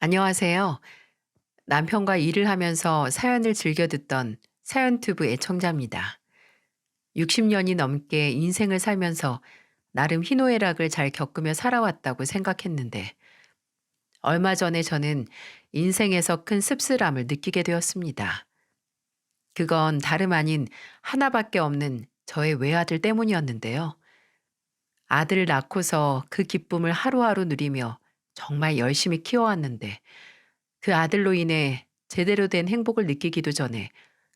안녕하세요. 남편과 일을 하면서 사연을 즐겨 듣던 사연튜브 애청자입니다. 60년이 넘게 인생을 살면서 나름 희노애락을 잘 겪으며 살아왔다고 생각했는데 얼마 전에 저는 인생에서 큰 씁쓸함을 느끼게 되었습니다. 그건 다름 아닌 하나밖에 없는 저의 외아들 때문이었는데요. 아들을 낳고서 그 기쁨을 하루하루 누리며 정말 열심히 키워왔는데 그 아들로 인해 제대로 된 행복을 느끼기도 전에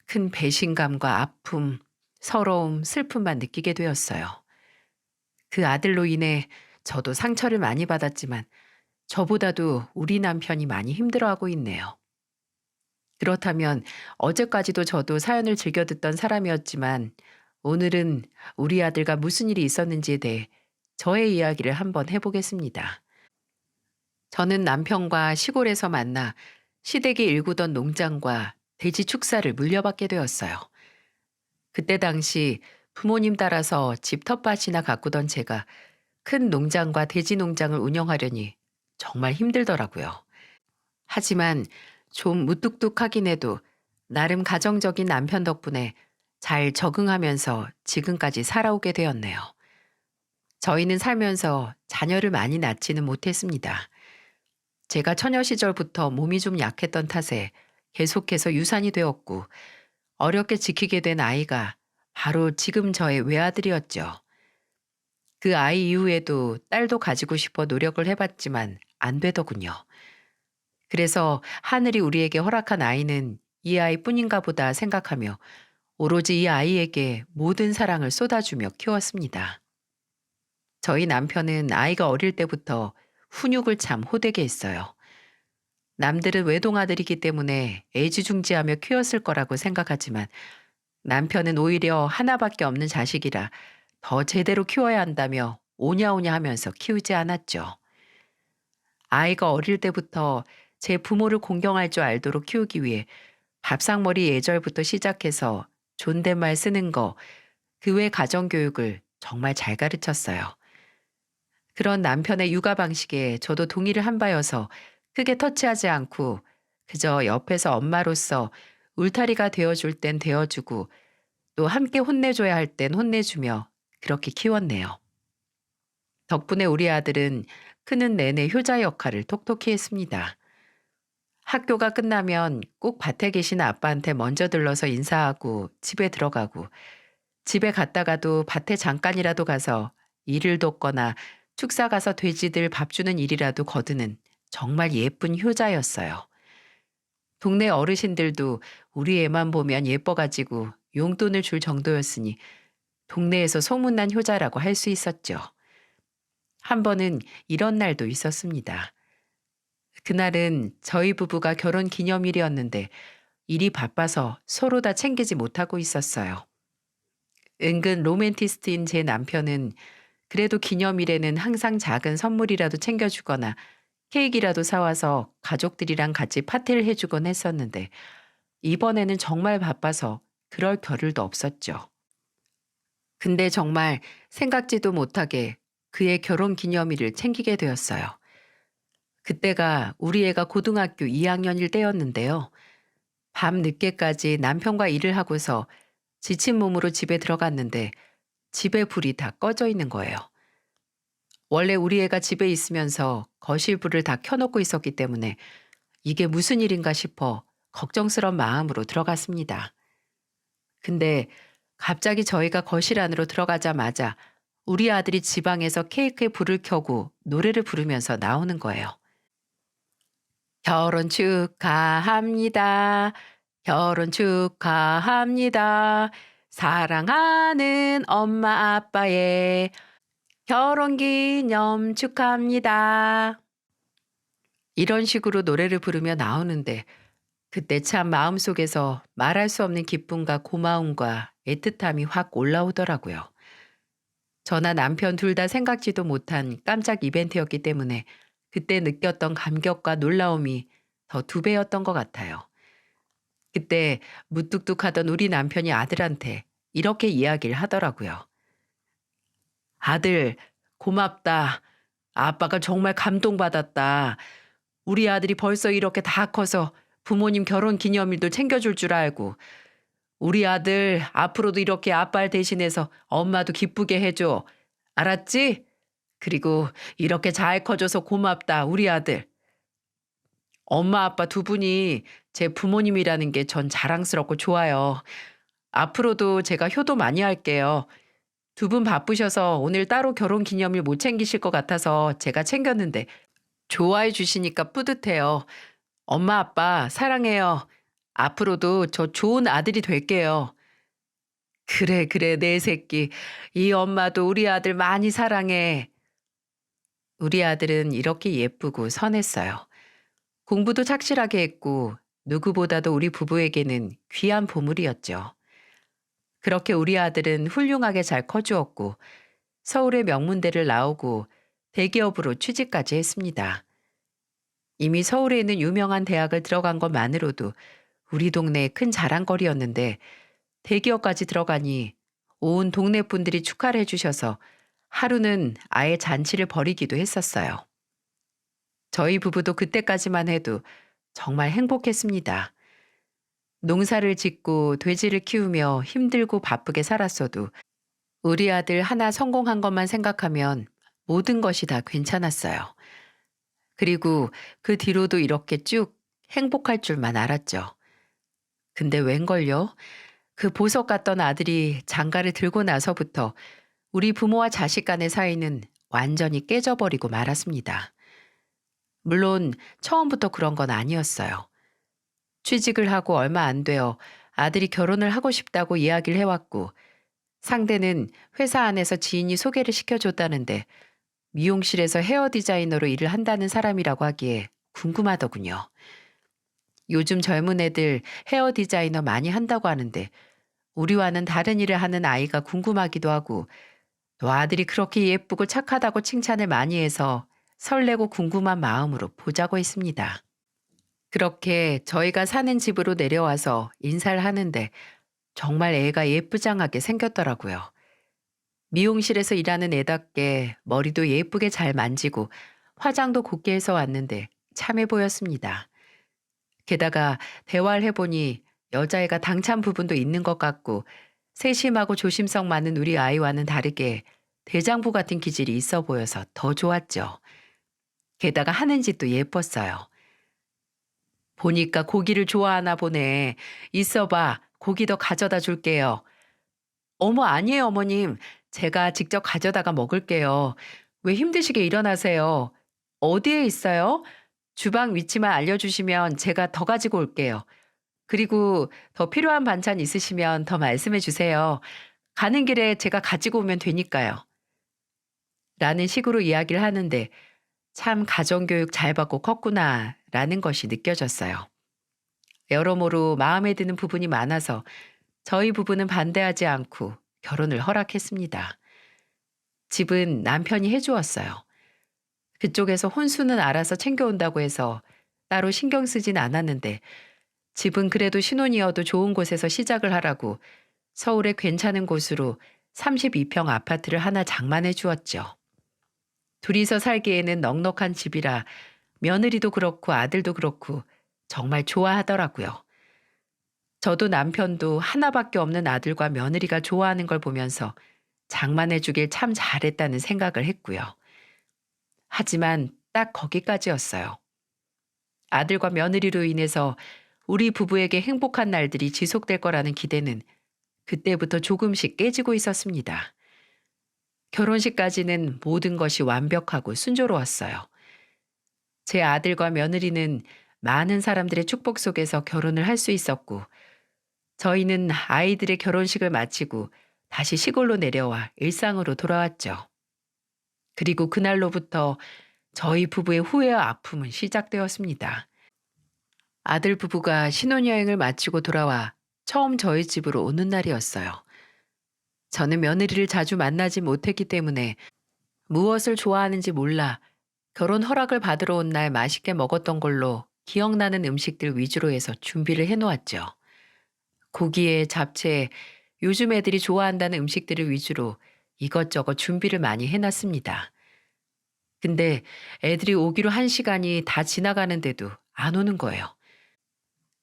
큰 배신감과 아픔, 서러움, 슬픔만 느끼게 되었어요. 그 아들로 인해 저도 상처를 많이 받았지만 저보다도 우리 남편이 많이 힘들어하고 있네요. 그렇다면 어제까지도 저도 사연을 즐겨 듣던 사람이었지만 오늘은 우리 아들과 무슨 일이 있었는지에 대해 저의 이야기를 한번 해보겠습니다. 저는 남편과 시골에서 만나 시댁이 일구던 농장과 돼지 축사를 물려받게 되었어요. 그때 당시 부모님 따라서 집 텃밭이나 가꾸던 제가 큰 농장과 돼지 농장을 운영하려니 정말 힘들더라고요. 하지만 좀 무뚝뚝하긴 해도 나름 가정적인 남편 덕분에 잘 적응하면서 지금까지 살아오게 되었네요. 저희는 살면서 자녀를 많이 낳지는 못했습니다. 제가 처녀 시절부터 몸이 좀 약했던 탓에 계속해서 유산이 되었고 어렵게 지키게 된 아이가 바로 지금 저의 외아들이었죠. 그 아이 이후에도 딸도 가지고 싶어 노력을 해봤지만 안 되더군요. 그래서 하늘이 우리에게 허락한 아이는 이 아이뿐인가 보다 생각하며 오로지 이 아이에게 모든 사랑을 쏟아주며 키웠습니다. 저희 남편은 아이가 어릴 때부터 훈육을 참 호되게 했어요. 남들은 외동아들이기 때문에 애지중지하며 키웠을 거라고 생각하지만 남편은 오히려 하나밖에 없는 자식이라 더 제대로 키워야 한다며 오냐오냐 하면서 키우지 않았죠. 아이가 어릴 때부터 제 부모를 공경할 줄 알도록 키우기 위해 밥상머리 예절부터 시작해서 존댓말 쓰는 거, 그 외 가정교육을 정말 잘 가르쳤어요. 그런 남편의 육아 방식에 저도 동의를 한 바여서 크게 터치하지 않고 그저 옆에서 엄마로서 울타리가 되어줄 땐 되어주고 또 함께 혼내줘야 할 땐 혼내주며 그렇게 키웠네요. 덕분에 우리 아들은 크는 내내 효자 역할을 톡톡히 했습니다. 학교가 끝나면 꼭 밭에 계신 아빠한테 먼저 들러서 인사하고 집에 들어가고 집에 갔다가도 밭에 잠깐이라도 가서 일을 돕거나 축사 가서 돼지들 밥 주는 일이라도 거두는 정말 예쁜 효자였어요. 동네 어르신들도 우리 애만 보면 예뻐가지고 용돈을 줄 정도였으니 동네에서 소문난 효자라고 할 수 있었죠. 한 번은 이런 날도 있었습니다. 그날은 저희 부부가 결혼 기념일이었는데 일이 바빠서 서로 다 챙기지 못하고 있었어요. 은근 로맨티스트인 제 남편은 그래도 기념일에는 항상 작은 선물이라도 챙겨주거나 케이크라도 사와서 가족들이랑 같이 파티를 해주곤 했었는데 이번에는 정말 바빠서 그럴 겨를도 없었죠. 근데 정말 생각지도 못하게 그의 결혼 기념일을 챙기게 되었어요. 그때가 우리 애가 고등학교 2학년일 때였는데요. 밤 늦게까지 남편과 일을 하고서 지친 몸으로 집에 들어갔는데 집에 불이 다 꺼져 있는 거예요. 원래 우리 애가 집에 있으면서 거실 불을 다 켜놓고 있었기 때문에 이게 무슨 일인가 싶어 걱정스런 마음으로 들어갔습니다. 근데 갑자기 저희가 거실 안으로 들어가자마자 우리 아들이 지방에서 케이크에 불을 켜고 노래를 부르면서 나오는 거예요. 결혼 축하합니다. 결혼 축하합니다. 사랑하는 엄마 아빠의 결혼 기념 축하합니다. 이런 식으로 노래를 부르며 나오는데 그때 참 마음속에서 말할 수 없는 기쁨과 고마움과 애틋함이 확 올라오더라고요. 저나 남편 둘 다 생각지도 못한 깜짝 이벤트였기 때문에 그때 느꼈던 감격과 놀라움이 더 두 배였던 것 같아요. 그때 무뚝뚝하던 우리 남편이 아들한테 이렇게 이야기를 하더라고요. 아들, 고맙다. 아빠가 정말 감동받았다. 우리 아들이 벌써 이렇게 다 커서 부모님 결혼 기념일도 챙겨줄 줄 알고. 우리 아들 앞으로도 이렇게 아빠를 대신해서 엄마도 기쁘게 해줘. 알았지? 그리고 이렇게 잘 커줘서 고맙다, 우리 아들. 엄마 아빠 두 분이 제 부모님이라는 게 전 자랑스럽고 좋아요. 앞으로도 제가 효도 많이 할게요. 두 분 바쁘셔서 오늘 따로 결혼 기념일 못 챙기실 것 같아서 제가 챙겼는데 좋아해 주시니까 뿌듯해요. 엄마 아빠 사랑해요. 앞으로도 저 좋은 아들이 될게요. 그래, 그래, 내 새끼. 이 엄마도 우리 아들 많이 사랑해. 우리 아들은 이렇게 예쁘고 선했어요. 공부도 착실하게 했고 누구보다도 우리 부부에게는 귀한 보물이었죠. 그렇게 우리 아들은 훌륭하게 잘 커주었고 서울의 명문대를 나오고 대기업으로 취직까지 했습니다. 이미 서울에 있는 유명한 대학을 들어간 것만으로도 우리 동네의 큰 자랑거리였는데 대기업까지 들어가니 온 동네 분들이 축하를 해주셔서 하루는 아예 잔치를 벌이기도 했었어요. 저희 부부도 그때까지만 해도 정말 행복했습니다. 농사를 짓고 돼지를 키우며 힘들고 바쁘게 살았어도 우리 아들 하나 성공한 것만 생각하면 모든 것이 다 괜찮았어요. 그리고 그 뒤로도 이렇게 쭉 행복할 줄만 알았죠. 근데 웬걸요? 그 보석 같던 아들이 장가를 들고 나서부터 우리 부모와 자식 간의 사이는 완전히 깨져버리고 말았습니다. 물론 처음부터 그런 건 아니었어요. 취직을 하고 얼마 안 되어 아들이 결혼을 하고 싶다고 이야기를 해왔고 상대는 회사 안에서 지인이 소개를 시켜줬다는데 미용실에서 헤어 디자이너로 일을 한다는 사람이라고 하기에 궁금하더군요. 요즘 젊은 애들 헤어 디자이너 많이 한다고 하는데 우리와는 다른 일을 하는 아이가 궁금하기도 하고 또 아들이 그렇게 예쁘고 착하다고 칭찬을 많이 해서 설레고 궁금한 마음으로 보자고 했습니다. 그렇게 저희가 사는 집으로 내려와서 인사를 하는데 정말 애가 예쁘장하게 생겼더라고요. 미용실에서 일하는 애답게 머리도 예쁘게 잘 만지고 화장도 곱게 해서 왔는데 참해 보였습니다. 게다가 대화를 해보니 여자애가 당찬 부분도 있는 것 같고 세심하고 조심성 많은 우리 아이와는 다르게 대장부 같은 기질이 있어 보여서 더 좋았죠. 게다가 하는 짓도 예뻤어요. 보니까 고기를 좋아하나 보네. 있어봐. 고기 더 가져다 줄게요. 어머, 아니에요, 어머님. 제가 직접 가져다가 먹을게요. 왜 힘드시게 일어나세요? 어디에 있어요? 주방 위치만 알려주시면 제가 더 가지고 올게요. 그리고 더 필요한 반찬 있으시면 더 말씀해 주세요. 가는 길에 제가 가지고 오면 되니까요. 라는 식으로 이야기를 하는데 참 가정교육 잘 받고 컸구나 라는 것이 느껴졌어요. 여러모로 마음에 드는 부분이 많아서 저희 부부는 반대하지 않고 결혼을 허락했습니다. 집은 남편이 해주었어요. 그쪽에서 혼수는 알아서 챙겨온다고 해서 따로 신경 쓰진 않았는데 집은 그래도 신혼이어도 좋은 곳에서 시작을 하라고 서울의 괜찮은 곳으로 32평 아파트를 하나 장만해 주었죠. 둘이서 살기에는 넉넉한 집이라 며느리도 그렇고 아들도 그렇고 정말 좋아하더라고요. 저도 남편도 하나밖에 없는 아들과 며느리가 좋아하는 걸 보면서 장만해 주길 참 잘했다는 생각을 했고요. 하지만 딱 거기까지였어요. 아들과 며느리로 인해서 우리 부부에게 행복한 날들이 지속될 거라는 기대는 그때부터 조금씩 깨지고 있었습니다. 결혼식까지는 모든 것이 완벽하고 순조로웠어요. 제 아들과 며느리는 많은 사람들의 축복 속에서 결혼을 할 수 있었고, 저희는 아이들의 결혼식을 마치고 다시 시골로 내려와 일상으로 돌아왔죠. 그리고 그날로부터 저희 부부의 후회와 아픔은 시작되었습니다. 아들 부부가 신혼여행을 마치고 돌아와 처음 저희 집으로 오는 날이었어요. 저는 며느리를 자주 만나지 못했기 때문에 무엇을 좋아하는지 몰라 결혼 허락을 받으러 온 날 맛있게 먹었던 걸로 기억나는 음식들 위주로 해서 준비를 해놓았죠. 고기에 잡채에 요즘 애들이 좋아한다는 음식들을 위주로 이것저것 준비를 많이 해놨습니다. 근데 애들이 오기로 한 시간이 다 지나가는데도 안 오는 거예요.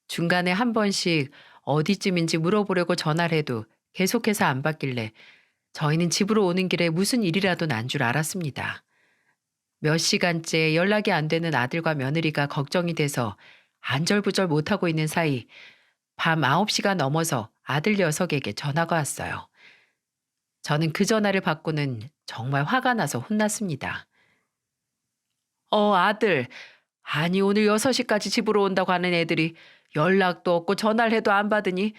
중간에 한 번씩 어디쯤인지 물어보려고 전화를 해도 계속해서 안 받길래 저희는 집으로 오는 길에 무슨 일이라도 난 줄 알았습니다. 몇 시간째 연락이 안 되는 아들과 며느리가 걱정이 돼서 안절부절 못하고 있는 사이 밤 9시가 넘어서 아들 녀석에게 전화가 왔어요. 저는 그 전화를 받고는 정말 화가 나서 혼났습니다. 아들. 아니, 오늘 6시까지 집으로 온다고 하는 애들이 연락도 없고 전화를 해도 안 받으니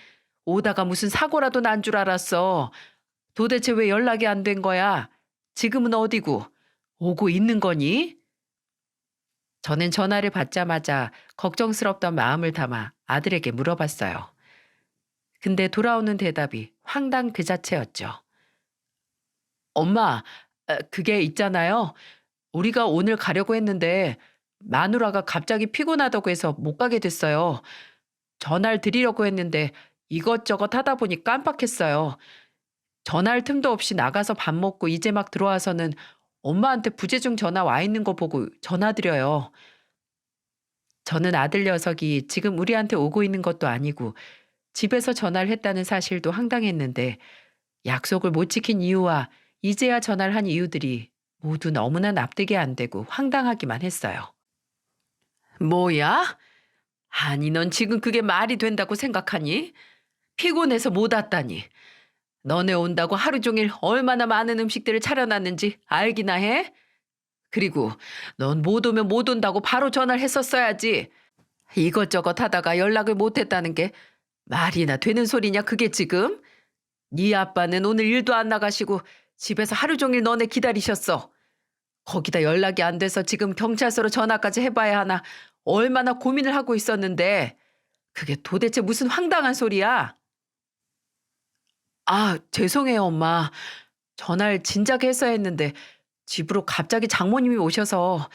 오다가 무슨 사고라도 난 줄 알았어. 도대체 왜 연락이 안 된 거야? 지금은 어디고? 오고 있는 거니? 저는 전화를 받자마자 걱정스럽던 마음을 담아 아들에게 물어봤어요. 근데 돌아오는 대답이 황당 그 자체였죠. 엄마, 그게 있잖아요. 우리가 오늘 가려고 했는데 마누라가 갑자기 피곤하다고 해서 못 가게 됐어요. 전화를 드리려고 했는데 이것저것 하다 보니 깜빡했어요. 전화할 틈도 없이 나가서 밥 먹고 이제 막 들어와서는 엄마한테 부재중 전화 와 있는 거 보고 전화드려요. 저는 아들 녀석이 지금 우리한테 오고 있는 것도 아니고 집에서 전화를 했다는 사실도 황당했는데 약속을 못 지킨 이유와 이제야 전화를 한 이유들이 모두 너무나 납득이 안 되고 황당하기만 했어요. 뭐야? 아니, 넌 지금 그게 말이 된다고 생각하니? 피곤해서 못 왔다니. 너네 온다고 하루 종일 얼마나 많은 음식들을 차려놨는지 알기나 해? 그리고 넌 못 오면 못 온다고 바로 전화를 했었어야지. 이것저것 하다가 연락을 못 했다는 게 말이나 되는 소리냐 그게 지금? 네 아빠는 오늘 일도 안 나가시고 집에서 하루 종일 너네 기다리셨어. 거기다 연락이 안 돼서 지금 경찰서로 전화까지 해봐야 하나 얼마나 고민을 하고 있었는데 그게 도대체 무슨 황당한 소리야? 죄송해요, 엄마. 전화를 진작에 했어야 했는데 집으로 갑자기 장모님이 오셔서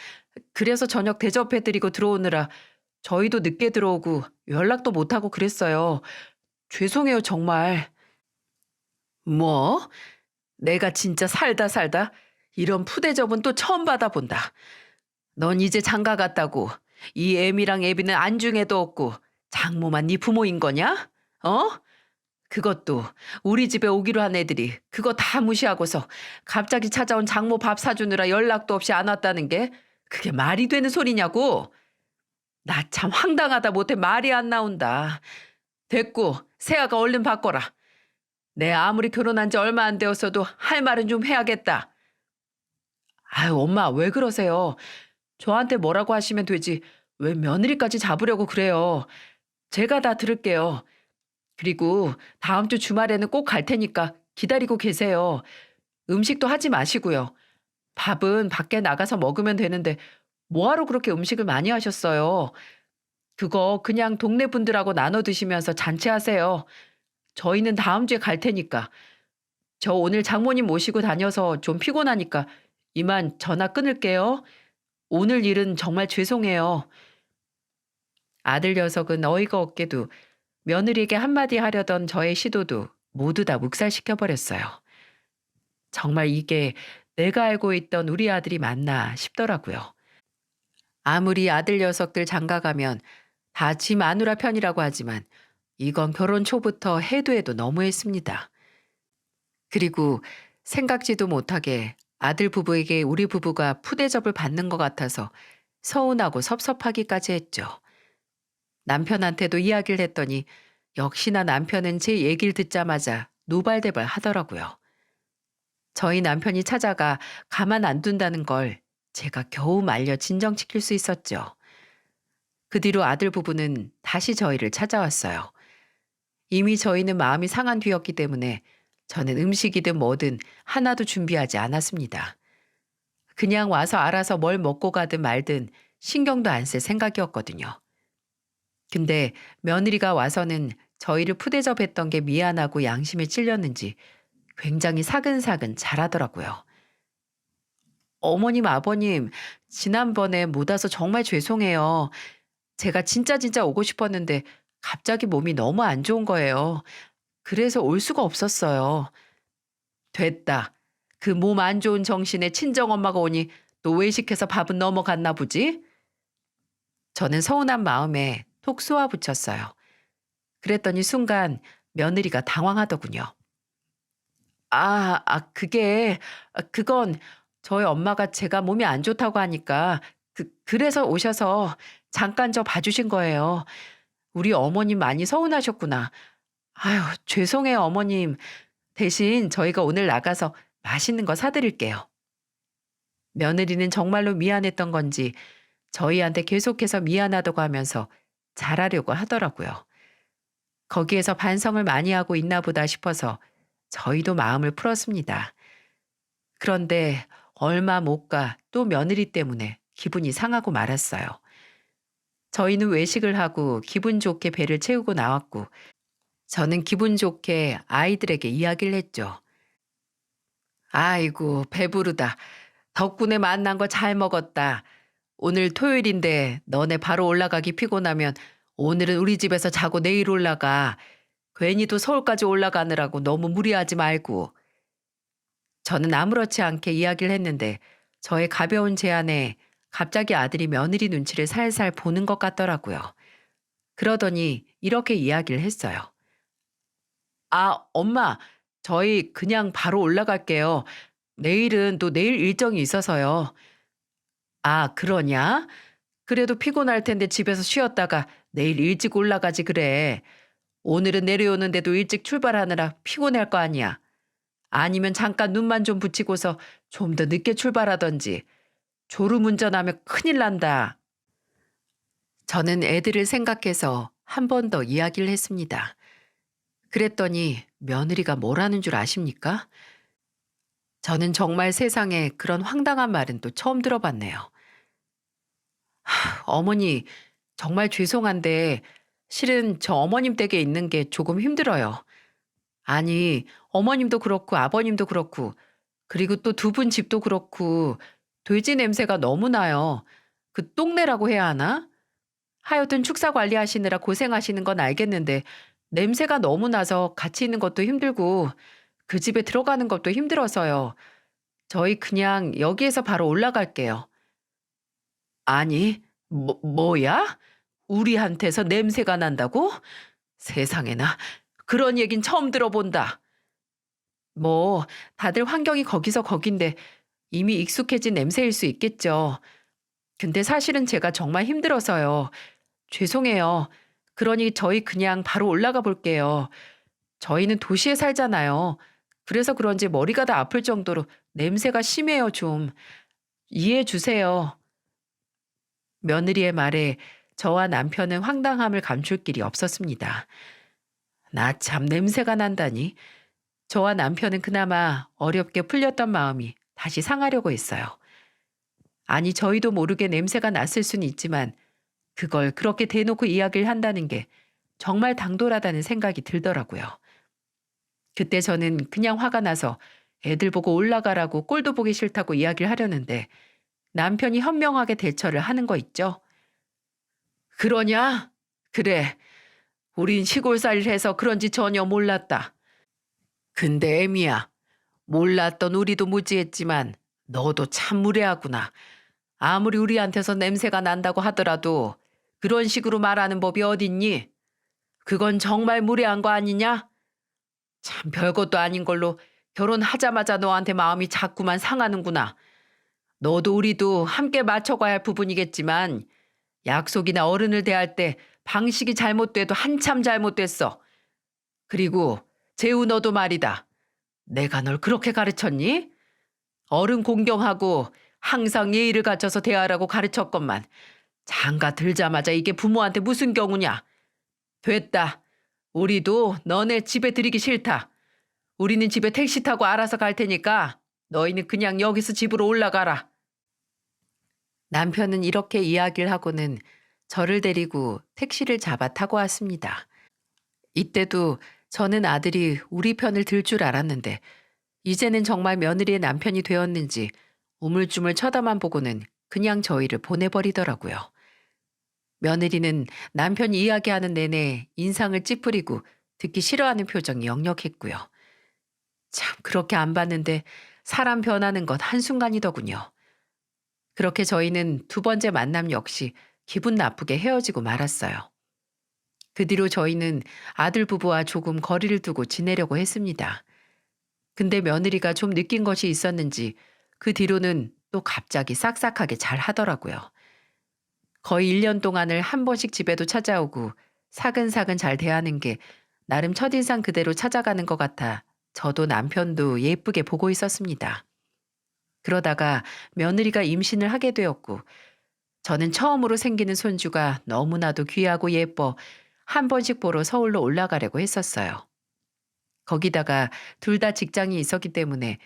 그래서 저녁 대접해드리고 들어오느라 저희도 늦게 들어오고 연락도 못하고 그랬어요. 죄송해요, 정말. 뭐? 내가 진짜 살다 살다 이런 푸대접은 또 처음 받아본다. 넌 이제 장가 갔다고 이 애미랑 애비는 안중에도 없고 장모만 네 부모인 거냐? 어? 그것도 우리 집에 오기로 한 애들이 그거 다 무시하고서 갑자기 찾아온 장모 밥 사주느라 연락도 없이 안 왔다는 게 그게 말이 되는 소리냐고? 나 참 황당하다 못해 말이 안 나온다. 됐고 세아가 얼른 바꿔라. 내 아무리 결혼한 지 얼마 안 되었어도 할 말은 좀 해야겠다. 아유, 엄마 왜 그러세요? 저한테 뭐라고 하시면 되지 왜 며느리까지 잡으려고 그래요. 제가 다 들을게요. 그리고 다음 주 주말에는 꼭 갈 테니까 기다리고 계세요. 음식도 하지 마시고요. 밥은 밖에 나가서 먹으면 되는데 뭐하러 그렇게 음식을 많이 하셨어요? 그거 그냥 동네 분들하고 나눠 드시면서 잔치하세요. 저희는 다음 주에 갈 테니까. 저 오늘 장모님 모시고 다녀서 좀 피곤하니까 이만 전화 끊을게요. 오늘 일은 정말 죄송해요. 아들 녀석은 어이가 없게도 며느리에게 한마디 하려던 저의 시도도 모두 다 묵살시켜 버렸어요. 정말 이게 내가 알고 있던 우리 아들이 맞나 싶더라고요. 아무리 아들 녀석들 장가가면 다 지 마누라 편이라고 하지만 이건 결혼 초부터 해도 해도 너무했습니다. 그리고 생각지도 못하게 아들 부부에게 우리 부부가 푸대접을 받는 것 같아서 서운하고 섭섭하기까지 했죠. 남편한테도 이야기를 했더니 역시나 남편은 제 얘기를 듣자마자 노발대발 하더라고요. 저희 남편이 찾아가 가만 안 둔다는 걸 제가 겨우 말려 진정시킬 수 있었죠. 그 뒤로 아들 부부는 다시 저희를 찾아왔어요. 이미 저희는 마음이 상한 뒤였기 때문에 저는 음식이든 뭐든 하나도 준비하지 않았습니다. 그냥 와서 알아서 뭘 먹고 가든 말든 신경도 안 쓸 생각이었거든요. 근데 며느리가 와서는 저희를 푸대접했던 게 미안하고 양심에 찔렸는지 굉장히 사근사근 잘하더라고요. 어머님, 아버님, 지난번에 못 와서 정말 죄송해요. 제가 진짜 오고 싶었는데 갑자기 몸이 너무 안 좋은 거예요. 그래서 올 수가 없었어요. 됐다. 그 몸 안 좋은 정신에 친정엄마가 오니 또 외식해서 밥은 넘어갔나 보지? 저는 서운한 마음에 톡 쏘아붙였어요. 그랬더니 순간 며느리가 당황하더군요. 그건 저희 엄마가 제가 몸이 안 좋다고 하니까 그래서 오셔서 잠깐 저 봐주신 거예요. 우리 어머님 많이 서운하셨구나. 아유, 죄송해요, 어머님. 대신 저희가 오늘 나가서 맛있는 거 사드릴게요. 며느리는 정말로 미안했던 건지 저희한테 계속해서 미안하다고 하면서 잘하려고 하더라고요. 거기에서 반성을 많이 하고 있나 보다 싶어서 저희도 마음을 풀었습니다. 그런데 얼마 못 가 또 며느리 때문에 기분이 상하고 말았어요. 저희는 외식을 하고 기분 좋게 배를 채우고 나왔고 저는 기분 좋게 아이들에게 이야기를 했죠. 아이고, 배부르다. 덕분에 만난 거 잘 먹었다. 오늘 토요일인데 너네 바로 올라가기 피곤하면 오늘은 우리 집에서 자고 내일 올라가. 괜히 또 서울까지 올라가느라고 너무 무리하지 말고. 저는 아무렇지 않게 이야기를 했는데 저의 가벼운 제안에 갑자기 아들이 며느리 눈치를 살살 보는 것 같더라고요. 그러더니 이렇게 이야기를 했어요. 아, 엄마, 저희 그냥 바로 올라갈게요. 내일은 또 내일 일정이 있어서요. 아, 그러냐? 그래도 피곤할 텐데 집에서 쉬었다가 내일 일찍 올라가지 그래. 오늘은 내려오는데도 일찍 출발하느라 피곤할 거 아니야. 아니면 잠깐 눈만 좀 붙이고서 좀 더 늦게 출발하던지. 졸음운전하면 큰일 난다. 저는 애들을 생각해서 한 번 더 이야기를 했습니다. 그랬더니 며느리가 뭐라는 줄 아십니까? 저는 정말 세상에 그런 황당한 말은 또 처음 들어봤네요. 어머니, 정말 죄송한데 실은 저 어머님 댁에 있는 게 조금 힘들어요. 아니, 어머님도 그렇고 아버님도 그렇고 그리고 또 두 분 집도 그렇고 돼지 냄새가 너무 나요. 그 똥내라고 해야 하나? 하여튼 축사 관리하시느라 고생하시는 건 알겠는데 냄새가 너무 나서 같이 있는 것도 힘들고 그 집에 들어가는 것도 힘들어서요. 저희 그냥 여기에서 바로 올라갈게요. 아니, 뭐야? 우리한테서 냄새가 난다고? 세상에나, 그런 얘긴 처음 들어본다. 뭐, 다들 환경이 거기서 거긴데 이미 익숙해진 냄새일 수 있겠죠. 근데 사실은 제가 정말 힘들어서요. 죄송해요. 그러니 저희 그냥 바로 올라가 볼게요. 저희는 도시에 살잖아요. 그래서 그런지 머리가 다 아플 정도로 냄새가 심해요, 좀. 이해해 주세요. 며느리의 말에 저와 남편은 황당함을 감출 길이 없었습니다. 나 참 냄새가 난다니. 저와 남편은 그나마 어렵게 풀렸던 마음이 다시 상하려고 했어요. 아니, 저희도 모르게 냄새가 났을 수는 있지만 그걸 그렇게 대놓고 이야기를 한다는 게 정말 당돌하다는 생각이 들더라고요. 그때 저는 그냥 화가 나서 애들 보고 올라가라고 꼴도 보기 싫다고 이야기를 하려는데 남편이 현명하게 대처를 하는 거 있죠. 그러냐? 그래. 우린 시골살이를 해서 그런지 전혀 몰랐다. 근데 애미야, 몰랐던 우리도 무지했지만 너도 참 무례하구나. 아무리 우리한테서 냄새가 난다고 하더라도 그런 식으로 말하는 법이 어딨니? 그건 정말 무례한 거 아니냐? 참 별것도 아닌 걸로 결혼하자마자 너한테 마음이 자꾸만 상하는구나. 너도 우리도 함께 맞춰가야 할 부분이겠지만 약속이나 어른을 대할 때 방식이 잘못돼도 한참 잘못됐어. 그리고 재우 너도 말이다. 내가 널 그렇게 가르쳤니? 어른 공경하고 항상 예의를 갖춰서 대하라고 가르쳤건만 장가 들자마자 이게 부모한테 무슨 경우냐. 됐다. 우리도 너네 집에 들이기 싫다. 우리는 집에 택시 타고 알아서 갈 테니까 너희는 그냥 여기서 집으로 올라가라. 남편은 이렇게 이야기를 하고는 저를 데리고 택시를 잡아 타고 왔습니다. 이때도 저는 아들이 우리 편을 들 줄 알았는데 이제는 정말 며느리의 남편이 되었는지 우물쭈물 쳐다만 보고는 그냥 저희를 보내버리더라고요. 며느리는 남편이 이야기하는 내내 인상을 찌푸리고 듣기 싫어하는 표정이 역력했고요. 참 그렇게 안 봤는데 사람 변하는 건 한순간이더군요. 그렇게 저희는 두 번째 만남 역시 기분 나쁘게 헤어지고 말았어요. 그 뒤로 저희는 아들 부부와 조금 거리를 두고 지내려고 했습니다. 근데 며느리가 좀 느낀 것이 있었는지 그 뒤로는 또 갑자기 싹싹하게 잘 하더라고요. 거의 1년 동안을 한 번씩 집에도 찾아오고 사근사근 잘 대하는 게 나름 첫인상 그대로 찾아가는 것 같아 저도 남편도 예쁘게 보고 있었습니다. 그러다가 며느리가 임신을 하게 되었고 저는 처음으로 생기는 손주가 너무나도 귀하고 예뻐 한 번씩 보러 서울로 올라가려고 했었어요. 거기다가 둘 다 직장이 있었기 때문에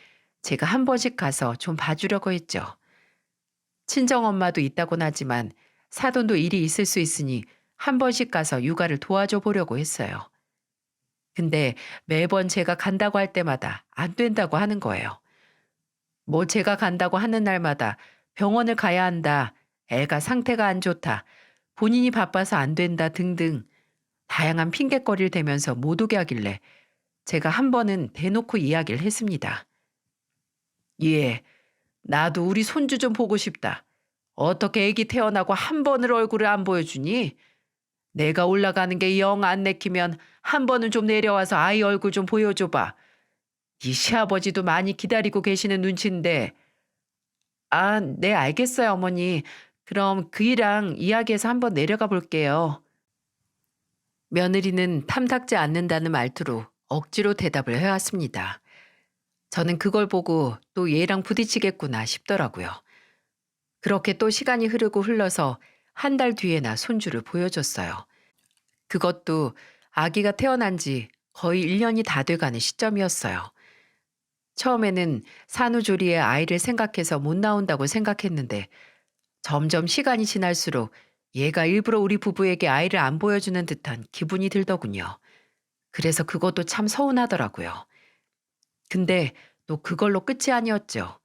제가 한 번씩 가서 좀 봐주려고 했죠. 친정엄마도 있다곤 하지만 사돈도 일이 있을 수 있으니 한 번씩 가서 육아를 도와줘 보려고 했어요. 근데 매번 제가 간다고 할 때마다 안 된다고 하는 거예요. 뭐 제가 간다고 하는 날마다 병원을 가야 한다, 애가 상태가 안 좋다, 본인이 바빠서 안 된다 등등 다양한 핑곗거리를 대면서 못 오게 하길래 제가 한 번은 대놓고 이야기를 했습니다. 예, 나도 우리 손주 좀 보고 싶다. 어떻게 애기 태어나고 한 번을 얼굴을 안 보여주니? 내가 올라가는 게 영 안 내키면 한 번은 좀 내려와서 아이 얼굴 좀 보여줘봐. 이 시아버지도 많이 기다리고 계시는 눈치인데. 아, 네, 알겠어요, 어머니. 그럼 그이랑 이야기해서 한번 내려가 볼게요. 며느리는 탐탁지 않는다는 말투로 억지로 대답을 해왔습니다. 저는 그걸 보고 또 얘랑 부딪히겠구나 싶더라고요. 그렇게 또 시간이 흐르고 흘러서 한 달 뒤에나 손주를 보여줬어요. 그것도 아기가 태어난 지 거의 1년이 다 돼가는 시점이었어요. 처음에는 산후조리에 아이를 생각해서 못 나온다고 생각했는데 점점 시간이 지날수록 얘가 일부러 우리 부부에게 아이를 안 보여주는 듯한 기분이 들더군요. 그래서 그것도 참 서운하더라고요. 근데 또 그걸로 끝이 아니었죠.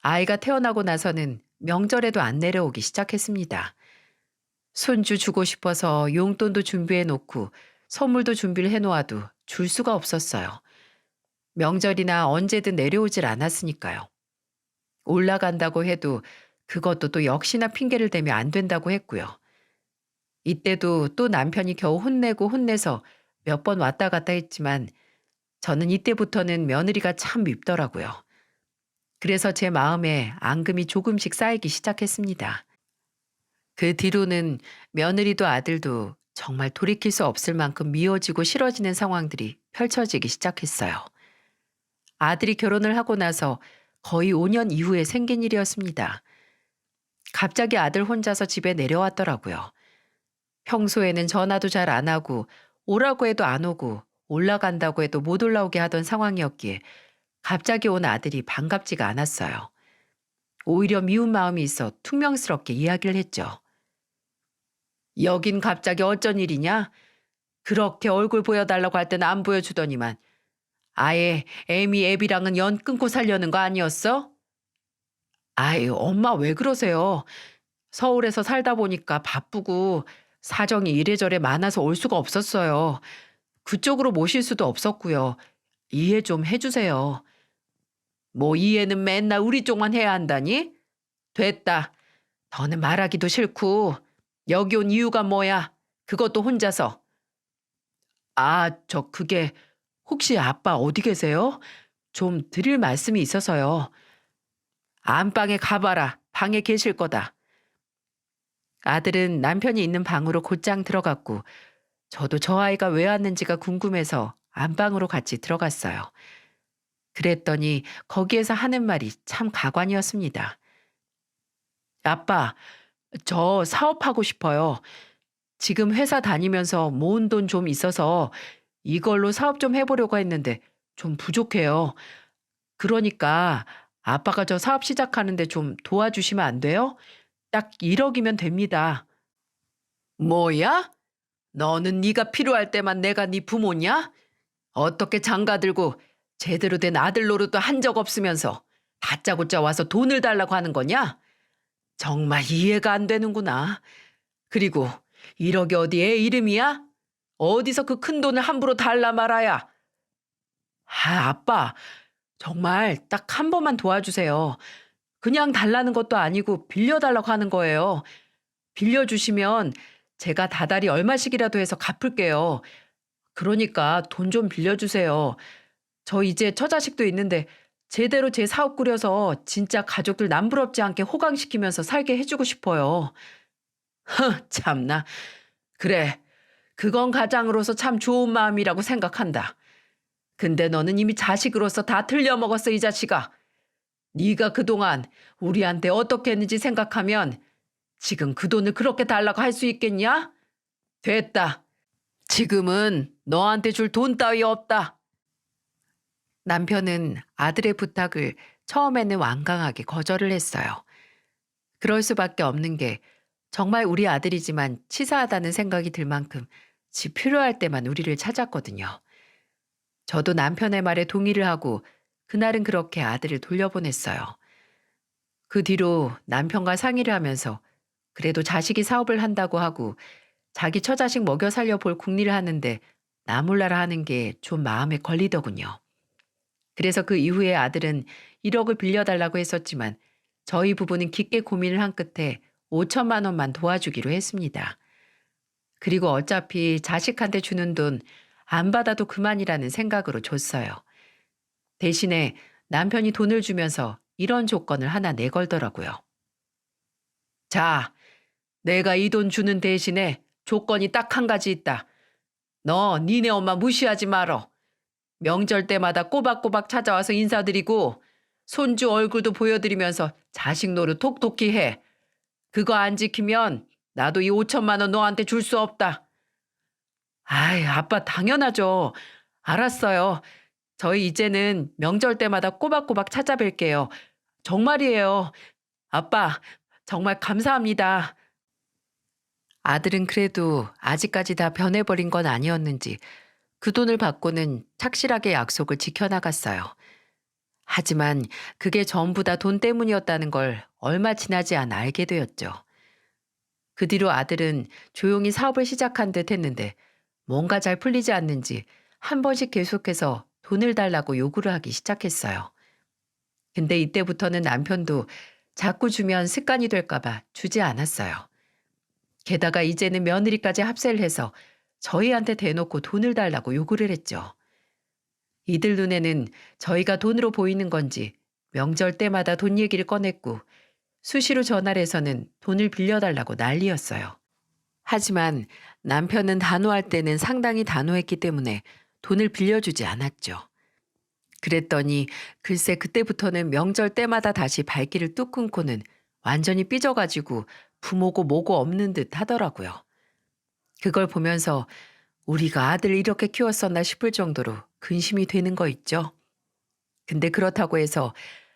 아이가 태어나고 나서는 명절에도 안 내려오기 시작했습니다. 손주 주고 싶어서 용돈도 준비해 놓고 선물도 준비를 해 놓아도 줄 수가 없었어요. 명절이나 언제든 내려오질 않았으니까요. 올라간다고 해도 그것도 또 역시나 핑계를 대며 안 된다고 했고요. 이때도 또 남편이 겨우 혼내고 혼내서 몇 번 왔다 갔다 했지만 저는 이때부터는 며느리가 참 밉더라고요. 그래서 제 마음에 앙금이 조금씩 쌓이기 시작했습니다. 그 뒤로는 며느리도 아들도 정말 돌이킬 수 없을 만큼 미워지고 싫어지는 상황들이 펼쳐지기 시작했어요. 아들이 결혼을 하고 나서 거의 5년 이후에 생긴 일이었습니다. 갑자기 아들 혼자서 집에 내려왔더라고요. 평소에는 전화도 잘 안 하고 오라고 해도 안 오고 올라간다고 해도 못 올라오게 하던 상황이었기에 갑자기 온 아들이 반갑지가 않았어요. 오히려 미운 마음이 있어 퉁명스럽게 이야기를 했죠. 여긴 갑자기 어쩐 일이냐? 그렇게 얼굴 보여달라고 할 땐 안 보여주더니만 아예 애미 애비랑은 연 끊고 살려는 거 아니었어? 아이, 엄마 왜 그러세요? 서울에서 살다 보니까 바쁘고 사정이 이래저래 많아서 올 수가 없었어요. 그쪽으로 모실 수도 없었고요. 이해 좀 해주세요. 뭐 이해는 맨날 우리 쪽만 해야 한다니? 됐다. 더는 말하기도 싫고 여기 온 이유가 뭐야? 그것도 혼자서. 아, 저 그게 혹시 아빠 어디 계세요? 좀 드릴 말씀이 있어서요. 안방에 가봐라. 방에 계실 거다. 아들은 남편이 있는 방으로 곧장 들어갔고 저도 저 아이가 왜 왔는지가 궁금해서 안방으로 같이 들어갔어요. 그랬더니 거기에서 하는 말이 참 가관이었습니다. 아빠, 저 사업하고 싶어요. 지금 회사 다니면서 모은 돈 좀 있어서 이걸로 사업 좀 해보려고 했는데 좀 부족해요. 그러니까 아빠가 저 사업 시작하는데 좀 도와주시면 안 돼요? 딱 1억이면 됩니다. 뭐야? 너는 네가 필요할 때만 내가 네 부모냐? 어떻게 장가 들고 제대로 된 아들 노릇도 한 적 없으면서 다짜고짜 와서 돈을 달라고 하는 거냐? 정말 이해가 안 되는구나. 그리고 1억이 어디 애 이름이야? 어디서 그 큰 돈을 함부로 달라 말아야. 아, 아빠, 정말 딱 한 번만 도와주세요. 그냥 달라는 것도 아니고 빌려달라고 하는 거예요. 빌려주시면 제가 다달이 얼마씩이라도 해서 갚을게요. 그러니까 돈 좀 빌려주세요. 저 이제 처자식도 있는데 제대로 제 사업 꾸려서 진짜 가족들 남부럽지 않게 호강시키면서 살게 해주고 싶어요. 참나. 그래. 그건 가장으로서 참 좋은 마음이라고 생각한다. 근데 너는 이미 자식으로서 다 틀려먹었어, 이 자식아. 네가 그동안 우리한테 어떻게 했는지 생각하면 지금 그 돈을 그렇게 달라고 할 수 있겠냐? 됐다. 지금은 너한테 줄 돈 따위 없다. 남편은 아들의 부탁을 처음에는 완강하게 거절을 했어요. 그럴 수밖에 없는 게 정말 우리 아들이지만 치사하다는 생각이 들 만큼 지 필요할 때만 우리를 찾았거든요. 저도 남편의 말에 동의를 하고 그날은 그렇게 아들을 돌려보냈어요. 그 뒤로 남편과 상의를 하면서 그래도 자식이 사업을 한다고 하고 자기 처자식 먹여 살려 볼 궁리를 하는데 나 몰라라 하는 게 좀 마음에 걸리더군요. 그래서 그 이후에 아들은 1억을 빌려달라고 했었지만 저희 부부는 깊게 고민을 한 끝에 5천만 원만 도와주기로 했습니다. 그리고 어차피 자식한테 주는 돈 안 받아도 그만이라는 생각으로 줬어요. 대신에 남편이 돈을 주면서 이런 조건을 하나 내걸더라고요. 자, 내가 이 돈 주는 대신에 조건이 딱 한 가지 있다. 너 니네 엄마 무시하지 말어. 명절 때마다 꼬박꼬박 찾아와서 인사드리고 손주 얼굴도 보여드리면서 자식 노릇 톡톡히 해. 그거 안 지키면 나도 이 5천만 원 너한테 줄 수 없다. 아이, 아빠 당연하죠. 알았어요. 저희 이제는 명절 때마다 꼬박꼬박 찾아뵐게요. 정말이에요. 아빠, 정말 감사합니다. 아들은 그래도 아직까지 다 변해버린 건 아니었는지 그 돈을 받고는 착실하게 약속을 지켜나갔어요. 하지만 그게 전부 다 돈 때문이었다는 걸 얼마 지나지 않아 알게 되었죠. 그 뒤로 아들은 조용히 사업을 시작한 듯 했는데 뭔가 잘 풀리지 않는지 한 번씩 계속해서 돈을 달라고 요구를 하기 시작했어요. 근데 이때부터는 남편도 자꾸 주면 습관이 될까봐 주지 않았어요. 게다가 이제는 며느리까지 합세를 해서 저희한테 대놓고 돈을 달라고 요구를 했죠. 이들 눈에는 저희가 돈으로 보이는 건지 명절 때마다 돈 얘기를 꺼냈고 수시로 전화를 해서는 돈을 빌려달라고 난리였어요. 하지만 남편은 단호할 때는 상당히 단호했기 때문에 돈을 빌려주지 않았죠. 그랬더니 글쎄 그때부터는 명절 때마다 다시 발길을 뚝 끊고는 완전히 삐져가지고 부모고 뭐고 없는 듯 하더라고요. 그걸 보면서 우리가 아들을 이렇게 키웠었나 싶을 정도로 근심이 되는 거 있죠. 근데 그렇다고 해서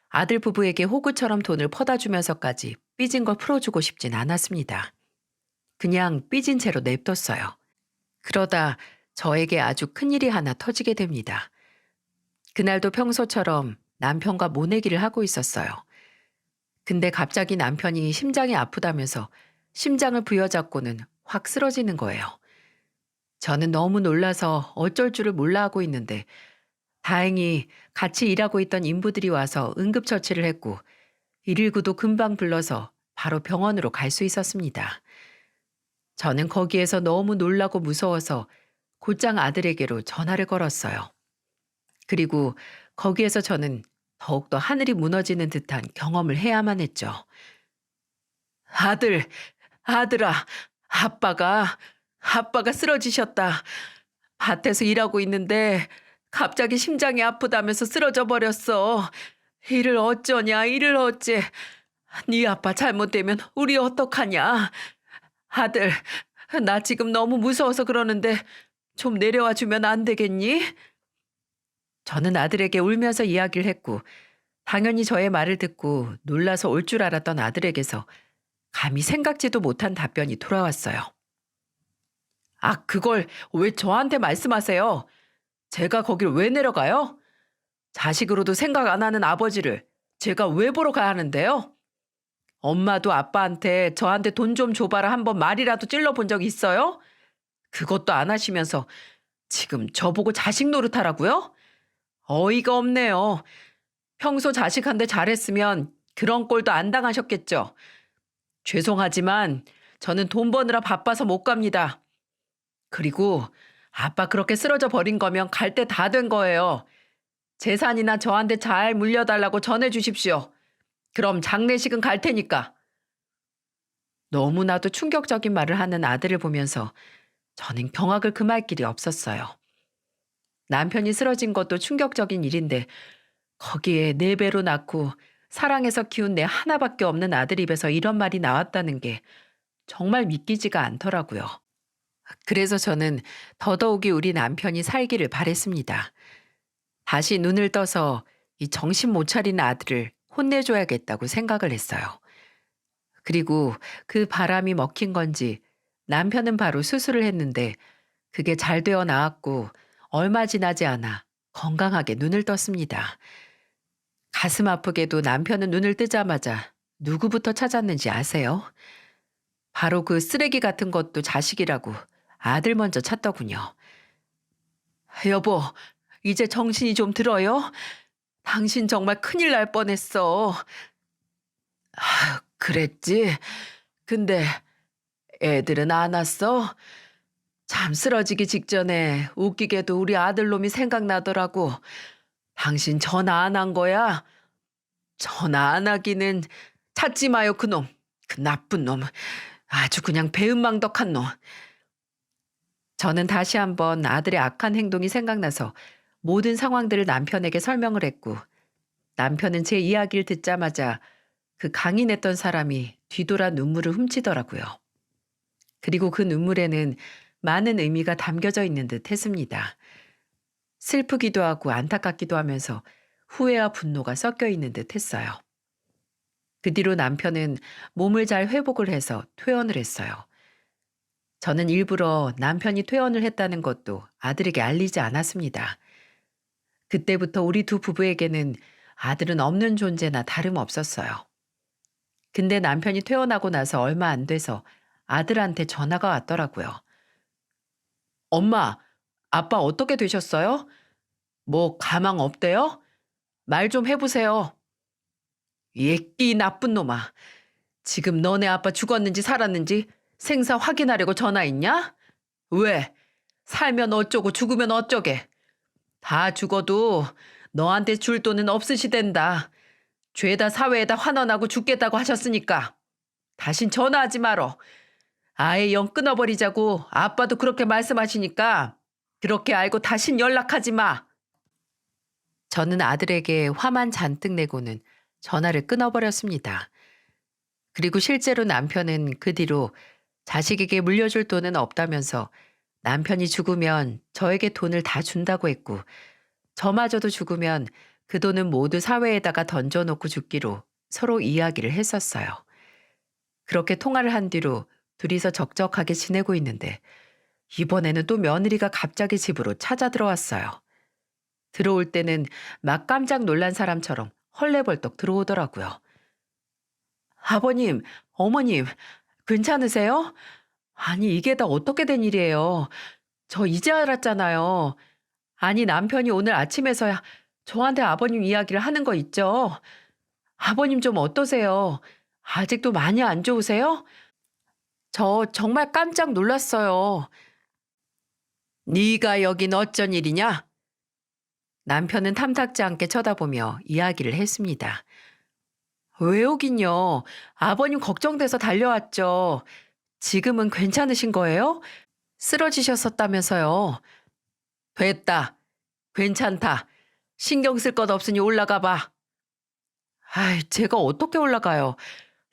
아들 부부에게 호구처럼 돈을 퍼다 주면서까지 삐진 걸 풀어주고 싶진 않았습니다. 그냥 삐진 채로 냅뒀어요. 그러다 저에게 아주 큰일이 하나 터지게 됩니다. 그날도 평소처럼 남편과 모내기를 하고 있었어요. 근데 갑자기 남편이 심장이 아프다면서 심장을 부여잡고는 확 쓰러지는 거예요. 저는 너무 놀라서 어쩔 줄을 몰라 하고 있는데 다행히 같이 일하고 있던 인부들이 와서 응급처치를 했고 119도 금방 불러서 바로 병원으로 갈 수 있었습니다. 저는 거기에서 너무 놀라고 무서워서 곧장 아들에게로 전화를 걸었어요. 그리고 거기에서 저는 더욱더 하늘이 무너지는 듯한 경험을 해야만 했죠. 아들, 아들아, 아빠가 쓰러지셨다. 밭에서 일하고 있는데 갑자기 심장이 아프다면서 쓰러져 버렸어. 이를 어쩌냐, 이를 어째. 네 아빠 잘못되면 우리 어떡하냐. 아들, 나 지금 너무 무서워서 그러는데 좀 내려와 주면 안 되겠니? 저는 아들에게 울면서 이야기를 했고 당연히 저의 말을 듣고 놀라서 올 줄 알았던 아들에게서 감히 생각지도 못한 답변이 돌아왔어요. 아, 그걸 왜 저한테 말씀하세요? 제가 거길 왜 내려가요? 자식으로도 생각 안 하는 아버지를 제가 왜 보러 가야 하는데요? 엄마도 아빠한테 저한테 돈 좀 줘봐라 한번 말이라도 찔러본 적 있어요? 그것도 안 하시면서 지금 저보고 자식 노릇하라고요? 어이가 없네요. 평소 자식한테 잘했으면 그런 꼴도 안 당하셨겠죠. 죄송하지만 저는 돈 버느라 바빠서 못 갑니다. 그리고 아빠 그렇게 쓰러져 버린 거면 갈 때 다 된 거예요. 재산이나 저한테 잘 물려달라고 전해 주십시오. 그럼 장례식은 갈 테니까. 너무나도 충격적인 말을 하는 아들을 보면서 저는 경악을 금할 길이 없었어요. 남편이 쓰러진 것도 충격적인 일인데 거기에 4배로 낳고 사랑해서 키운 내 하나밖에 없는 아들 입에서 이런 말이 나왔다는 게 정말 믿기지가 않더라고요. 그래서 저는 더더욱이 우리 남편이 살기를 바랬습니다. 다시 눈을 떠서 이 정신 못 차리는 아들을 혼내줘야겠다고 생각을 했어요. 그리고 그 바람이 먹힌 건지 남편은 바로 수술을 했는데 그게 잘 되어 나왔고 얼마 지나지 않아 건강하게 눈을 떴습니다. 가슴 아프게도 남편은 눈을 뜨자마자 누구부터 찾았는지 아세요? 바로 그 쓰레기 같은 것도 자식이라고 아들 먼저 찾더군요. 여보, 이제 정신이 좀 들어요? 당신 정말 큰일 날 뻔했어. 그랬지? 근데 애들은 안 왔어? 잠 쓰러지기 직전에 웃기게도 우리 아들놈이 생각나더라고. 당신 전화 안 한 거야? 전화 안 하기는 찾지 마요, 그놈. 그 나쁜 놈. 아주 그냥 배은망덕한 놈. 저는 다시 한번 아들의 악한 행동이 생각나서 모든 상황들을 남편에게 설명을 했고 남편은 제 이야기를 듣자마자 그 강인했던 사람이 뒤돌아 눈물을 훔치더라고요. 그리고 그 눈물에는 많은 의미가 담겨져 있는 듯 했습니다. 슬프기도 하고 안타깝기도 하면서 후회와 분노가 섞여 있는 듯 했어요. 그 뒤로 남편은 몸을 잘 회복을 해서 퇴원을 했어요. 저는 일부러 남편이 퇴원을 했다는 것도 아들에게 알리지 않았습니다. 그때부터 우리 두 부부에게는 아들은 없는 존재나 다름없었어요. 근데 남편이 퇴원하고 나서 얼마 안 돼서 아들한테 전화가 왔더라고요. 엄마, 아빠 어떻게 되셨어요? 뭐 가망 없대요? 말 좀 해보세요. 예끼 나쁜 놈아. 지금 너네 아빠 죽었는지 살았는지 생사 확인하려고 전화했냐? 왜? 살면 어쩌고 죽으면 어쩌게. 다 죽어도 너한테 줄 돈은 없으시댄다. 죄다 사회에다 환원하고 죽겠다고 하셨으니까. 다신 전화하지 말어. 아예 영 끊어버리자고 아빠도 그렇게 말씀하시니까 그렇게 알고 다신 연락하지 마. 저는 아들에게 화만 잔뜩 내고는 전화를 끊어버렸습니다. 그리고 실제로 남편은 그 뒤로 자식에게 물려줄 돈은 없다면서 남편이 죽으면 저에게 돈을 다 준다고 했고 저마저도 죽으면 그 돈은 모두 사회에다가 던져놓고 죽기로 서로 이야기를 했었어요. 그렇게 통화를 한 뒤로 둘이서 적적하게 지내고 있는데 이번에는 또 며느리가 갑자기 집으로 찾아 들어왔어요. 들어올 때는 막 깜짝 놀란 사람처럼 헐레벌떡 들어오더라고요. 아버님, 어머님, 괜찮으세요? 아니, 이게 다 어떻게 된 일이에요? 저 이제 알았잖아요. 아니, 남편이 오늘 아침에서야 저한테 아버님 이야기를 하는 거 있죠? 아버님 좀 어떠세요? 아직도 많이 안 좋으세요? 저 정말 깜짝 놀랐어요. 네가 여긴 어쩐 일이냐? 남편은 탐탁지 않게 쳐다보며 이야기를 했습니다. 왜 오긴요? 아버님 걱정돼서 달려왔죠. 지금은 괜찮으신 거예요? 쓰러지셨었다면서요. 됐다. 괜찮다. 신경 쓸 것 없으니 올라가 봐. 아이, 제가 어떻게 올라가요?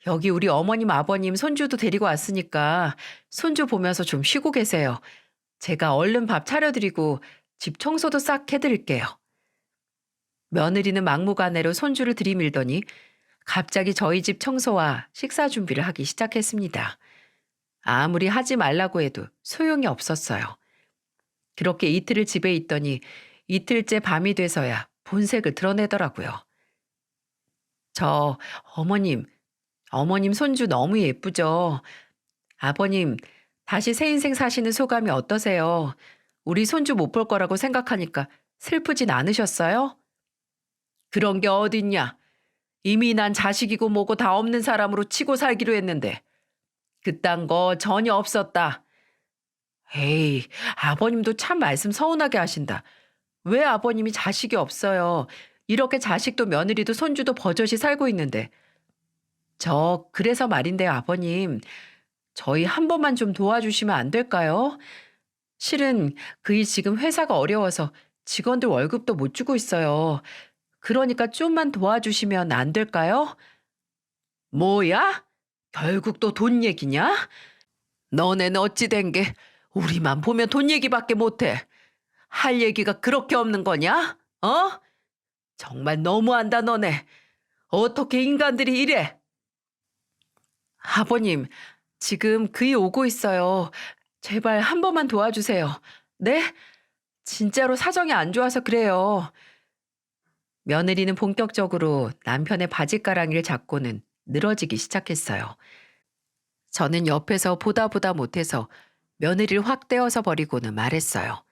여기 우리 어머님, 아버님, 손주도 데리고 왔으니까 손주 보면서 좀 쉬고 계세요. 제가 얼른 밥 차려드리고 집 청소도 싹 해드릴게요. 며느리는 막무가내로 손주를 들이밀더니 갑자기 저희 집 청소와 식사 준비를 하기 시작했습니다. 아무리 하지 말라고 해도 소용이 없었어요. 그렇게 이틀을 집에 있더니 이틀째 밤이 돼서야 본색을 드러내더라고요. 저 어머님 손주 너무 예쁘죠? 아버님, 다시 새 인생 사시는 소감이 어떠세요? 우리 손주 못 볼 거라고 생각하니까 슬프진 않으셨어요? 그런 게 어딨냐? 이미 난 자식이고 뭐고 다 없는 사람으로 치고 살기로 했는데 그딴 거 전혀 없었다. 에이, 아버님도 참 말씀 서운하게 하신다. 왜 아버님이 자식이 없어요? 이렇게 자식도 며느리도 손주도 버젓이 살고 있는데. 그래서 말인데요, 아버님. 저희 한 번만 좀 도와주시면 안 될까요? 실은 그 일 지금 회사가 어려워서 직원들 월급도 못 주고 있어요. 그러니까 좀만 도와주시면 안 될까요? 뭐야? 결국 또 돈 얘기냐? 너네는 어찌 된 게 우리만 보면 돈 얘기밖에 못해. 할 얘기가 그렇게 없는 거냐? 어? 정말 너무한다 너네. 어떻게 인간들이 이래? 아버님, 지금 그이 오고 있어요. 제발 한 번만 도와주세요. 네? 진짜로 사정이 안 좋아서 그래요. 며느리는 본격적으로 남편의 바짓가랑이를 잡고는 늘어지기 시작했어요. 저는 옆에서 보다 못해서 며느리를 확 떼어서 버리고는 말했어요.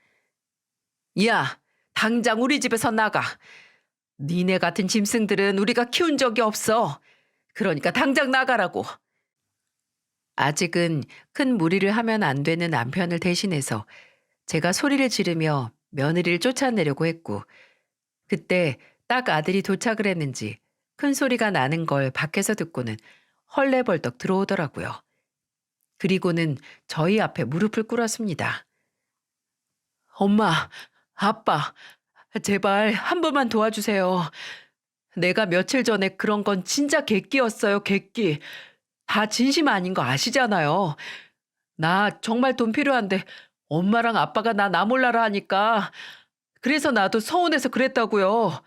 야, 당장 우리 집에서 나가. 니네 같은 짐승들은 우리가 키운 적이 없어. 그러니까 당장 나가라고. 아직은 큰 무리를 하면 안 되는 남편을 대신해서 제가 소리를 지르며 며느리를 쫓아내려고 했고, 그때 딱 아들이 도착을 했는지 큰 소리가 나는 걸 밖에서 듣고는 헐레벌떡 들어오더라고요. 그리고는 저희 앞에 무릎을 꿇었습니다. 엄마, 아빠, 제발 한 번만 도와주세요. 내가 며칠 전에 그런 건 진짜 객기였어요, 객기. 다 진심 아닌 거 아시잖아요. 나 정말 돈 필요한데 엄마랑 아빠가 나 몰라라 하니까 그래서 나도 서운해서 그랬다고요.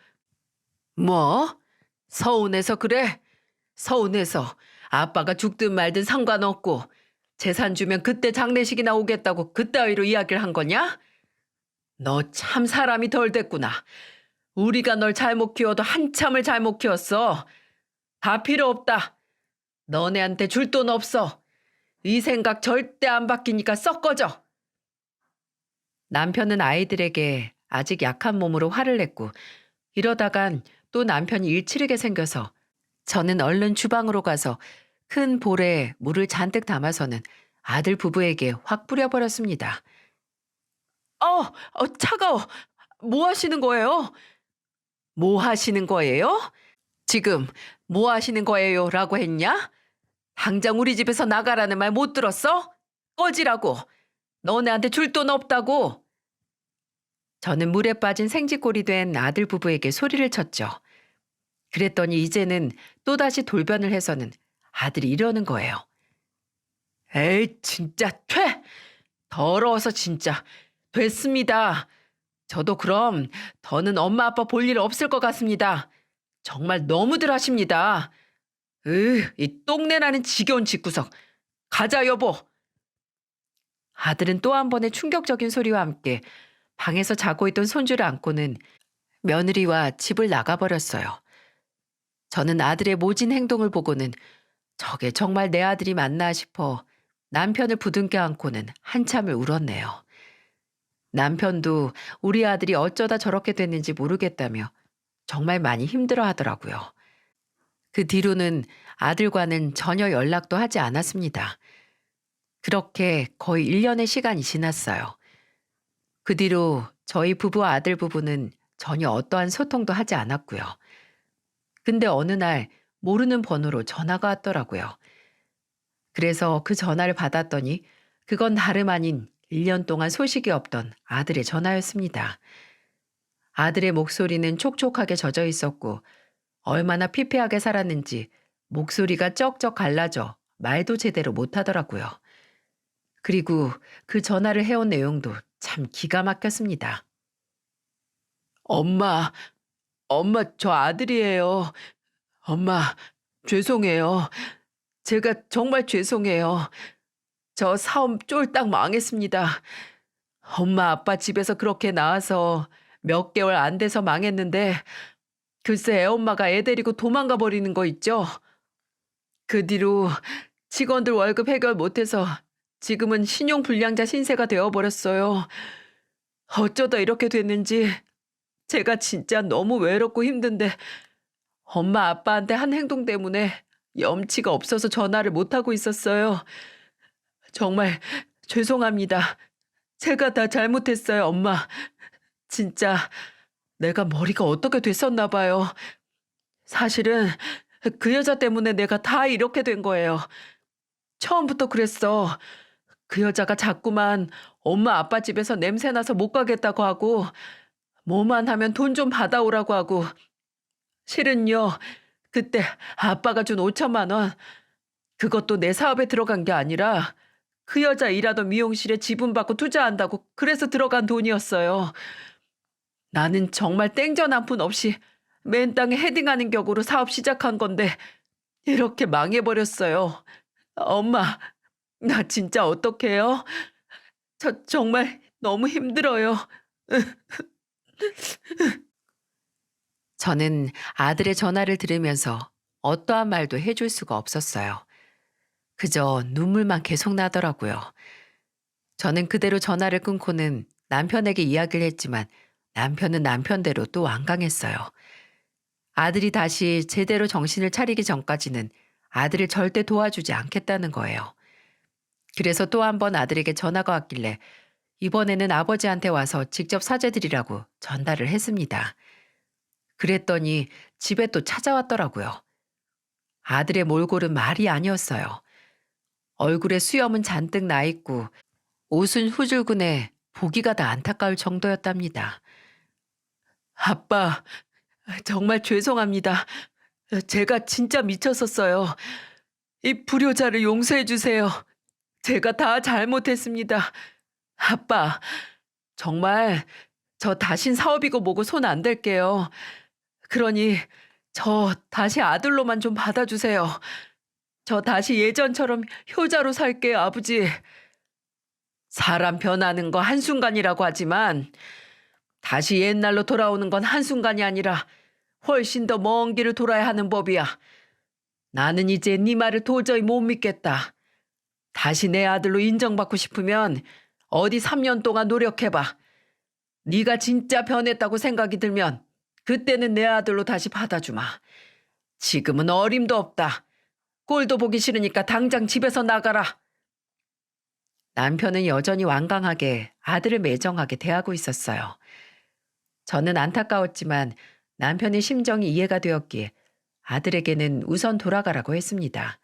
뭐? 서운해서 그래? 서운해서 아빠가 죽든 말든 상관없고 재산 주면 그때 장례식이나 오겠다고 그따위로 이야기를 한 거냐? 너 참 사람이 덜 됐구나. 우리가 널 잘못 키워도 한참을 잘못 키웠어. 다 필요 없다. 너네한테 줄 돈 없어. 이 생각 절대 안 바뀌니까 썩 꺼져. 남편은 아이들에게 아직 약한 몸으로 화를 냈고 이러다간 또 남편이 일치르게 생겨서 저는 얼른 주방으로 가서 큰 볼에 물을 잔뜩 담아서는 아들 부부에게 확 뿌려버렸습니다. 차가워. 뭐 하시는 거예요? 뭐 하시는 거예요? 지금 뭐 하시는 거예요? 라고 했냐? 당장 우리 집에서 나가라는 말 못 들었어? 꺼지라고. 너네한테 줄 돈 없다고. 저는 물에 빠진 생쥐꼴이 된 아들 부부에게 소리를 쳤죠. 그랬더니 이제는 또다시 돌변을 해서는 아들이 이러는 거예요. 에이 진짜 퇴! 더러워서 진짜. 됐습니다. 저도 그럼 더는 엄마 아빠 볼 일 없을 것 같습니다. 정말 너무들 하십니다. 이 똥내나는 지겨운 집구석. 가자 여보. 아들은 또 한 번의 충격적인 소리와 함께 방에서 자고 있던 손주를 안고는 며느리와 집을 나가버렸어요. 저는 아들의 모진 행동을 보고는 저게 정말 내 아들이 맞나 싶어 남편을 부둥켜 안고는 한참을 울었네요. 남편도 우리 아들이 어쩌다 저렇게 됐는지 모르겠다며 정말 많이 힘들어 하더라고요. 그 뒤로는 아들과는 전혀 연락도 하지 않았습니다. 그렇게 거의 1년의 시간이 지났어요. 그 뒤로 저희 부부와 아들 부부는 전혀 어떠한 소통도 하지 않았고요. 근데 어느 날 모르는 번호로 전화가 왔더라고요. 그래서 그 전화를 받았더니 그건 다름 아닌 1년 동안 소식이 없던 아들의 전화였습니다. 아들의 목소리는 촉촉하게 젖어 있었고 얼마나 피폐하게 살았는지 목소리가 쩍쩍 갈라져 말도 제대로 못하더라고요. 그리고 그 전화를 해온 내용도 참 기가 막혔습니다. 엄마, 저 아들이에요. 엄마, 죄송해요. 제가 정말 죄송해요. 저 사업 쫄딱 망했습니다. 엄마 아빠 집에서 그렇게 나와서 몇 개월 안 돼서 망했는데 글쎄 애엄마가 애 데리고 도망가 버리는 거 있죠? 그 뒤로 직원들 월급 해결 못해서 지금은 신용불량자 신세가 되어버렸어요. 어쩌다 이렇게 됐는지 제가 진짜 너무 외롭고 힘든데 엄마 아빠한테 한 행동 때문에 염치가 없어서 전화를 못하고 있었어요. 정말 죄송합니다. 제가 다 잘못했어요, 엄마. 진짜 내가 머리가 어떻게 됐었나 봐요. 사실은 그 여자 때문에 내가 다 이렇게 된 거예요. 처음부터 그랬어. 그 여자가 자꾸만 엄마 아빠 집에서 냄새 나서 못 가겠다고 하고 뭐만 하면 돈 좀 받아오라고 하고 실은요. 그때 아빠가 준 5천만 원 그것도 내 사업에 들어간 게 아니라 그 여자 일하던 미용실에 지분 받고 투자한다고 그래서 들어간 돈이었어요. 나는 정말 땡전 한 푼 없이 맨 땅에 헤딩하는 격으로 사업 시작한 건데 이렇게 망해버렸어요. 엄마, 나 진짜 어떡해요? 저 정말 너무 힘들어요. 저는 아들의 전화를 들으면서 어떠한 말도 해줄 수가 없었어요. 그저 눈물만 계속 나더라고요. 저는 그대로 전화를 끊고는 남편에게 이야기를 했지만 남편은 남편대로 또 완강했어요. 아들이 다시 제대로 정신을 차리기 전까지는 아들을 절대 도와주지 않겠다는 거예요. 그래서 또 한 번 아들에게 전화가 왔길래 이번에는 아버지한테 와서 직접 사죄드리라고 전달을 했습니다. 그랬더니 집에 또 찾아왔더라고요. 아들의 몰골은 말이 아니었어요. 얼굴에 수염은 잔뜩 나 있고 옷은 후줄근해 보기가 다 안타까울 정도였답니다. 아빠, 정말 죄송합니다. 제가 진짜 미쳤었어요. 이 불효자를 용서해 주세요. 제가 다 잘못했습니다. 아빠, 정말 저 다신 사업이고 뭐고 손 안 댈게요. 그러니 저 다시 아들로만 좀 받아주세요. 저 다시 예전처럼 효자로 살게요, 아버지. 사람 변하는 거 한순간이라고 하지만 다시 옛날로 돌아오는 건 한순간이 아니라 훨씬 더 먼 길을 돌아야 하는 법이야. 나는 이제 네 말을 도저히 못 믿겠다. 다시 내 아들로 인정받고 싶으면 어디 3년 동안 노력해봐. 네가 진짜 변했다고 생각이 들면 그때는 내 아들로 다시 받아주마. 지금은 어림도 없다. 꼴도 보기 싫으니까 당장 집에서 나가라. 남편은 여전히 완강하게 아들을 매정하게 대하고 있었어요. 저는 안타까웠지만 남편의 심정이 이해가 되었기에 아들에게는 우선 돌아가라고 했습니다.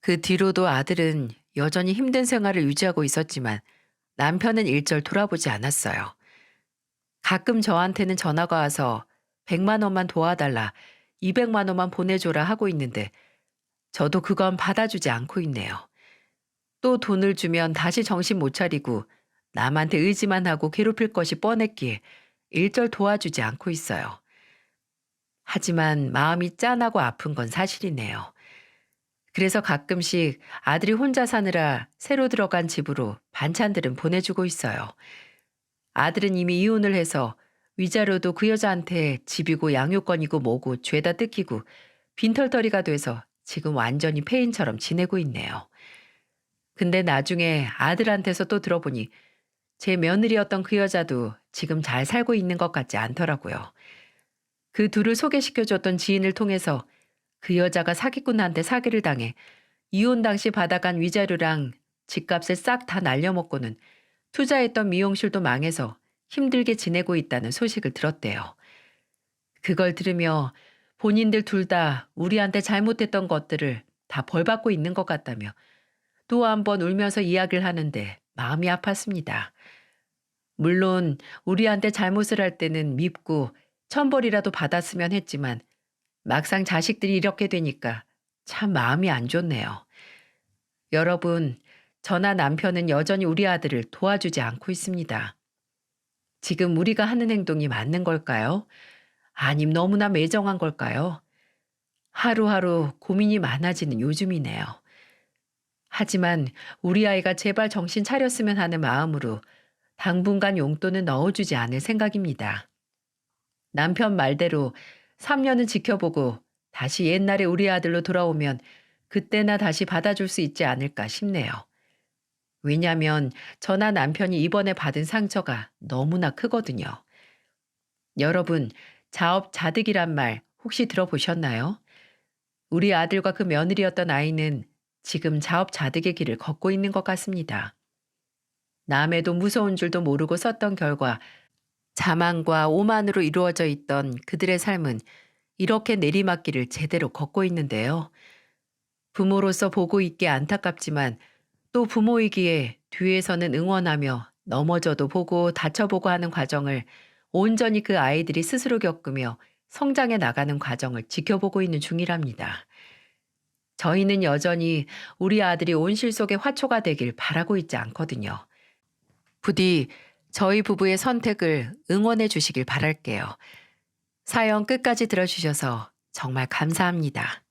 그 뒤로도 아들은 여전히 힘든 생활을 유지하고 있었지만 남편은 일절 돌아보지 않았어요. 가끔 저한테는 전화가 와서 100만 원만 도와달라, 200만 원만 보내줘라 하고 있는데 저도 그건 받아주지 않고 있네요. 또 돈을 주면 다시 정신 못 차리고 남한테 의지만 하고 괴롭힐 것이 뻔했기에 일절 도와주지 않고 있어요. 하지만 마음이 짠하고 아픈 건 사실이네요. 그래서 가끔씩 아들이 혼자 사느라 새로 들어간 집으로 반찬들은 보내주고 있어요. 아들은 이미 이혼을 해서 위자료도 그 여자한테 집이고 양육권이고 뭐고 죄다 뜯기고 빈털터리가 돼서 지금 완전히 폐인처럼 지내고 있네요. 근데 나중에 아들한테서 또 들어보니 제 며느리였던 그 여자도 지금 잘 살고 있는 것 같지 않더라고요. 그 둘을 소개시켜줬던 지인을 통해서 그 여자가 사기꾼한테 사기를 당해 이혼 당시 받아간 위자료랑 집값을 싹 다 날려먹고는 투자했던 미용실도 망해서 힘들게 지내고 있다는 소식을 들었대요. 그걸 들으며 본인들 둘 다 우리한테 잘못했던 것들을 다 벌받고 있는 것 같다며 또 한 번 울면서 이야기를 하는데 마음이 아팠습니다. 물론 우리한테 잘못을 할 때는 밉고 천벌이라도 받았으면 했지만 막상 자식들이 이렇게 되니까 참 마음이 안 좋네요. 여러분, 저나 남편은 여전히 우리 아들을 도와주지 않고 있습니다. 지금 우리가 하는 행동이 맞는 걸까요? 아님 너무나 매정한 걸까요? 하루하루 고민이 많아지는 요즘이네요. 하지만 우리 아이가 제발 정신 차렸으면 하는 마음으로 당분간 용돈은 넣어주지 않을 생각입니다. 남편 말대로 3년은 지켜보고 다시 옛날에 우리 아들로 돌아오면 그때나 다시 받아줄 수 있지 않을까 싶네요. 왜냐면 저나 남편이 이번에 받은 상처가 너무나 크거든요. 여러분, 자업자득이란 말 혹시 들어보셨나요? 우리 아들과 그 며느리였던 아이는 지금 자업자득의 길을 걷고 있는 것 같습니다. 남해도 무서운 줄도 모르고 썼던 결과 자만과 오만으로 이루어져 있던 그들의 삶은 이렇게 내리막길을 제대로 걷고 있는데요. 부모로서 보고 있기에 안타깝지만 또 부모이기에 뒤에서는 응원하며 넘어져도 보고 다쳐보고 하는 과정을 온전히 그 아이들이 스스로 겪으며 성장해 나가는 과정을 지켜보고 있는 중이랍니다. 저희는 여전히 우리 아들이 온실 속의 화초가 되길 바라고 있지 않거든요. 부디 저희 부부의 선택을 응원해 주시길 바랄게요. 사연 끝까지 들어주셔서 정말 감사합니다.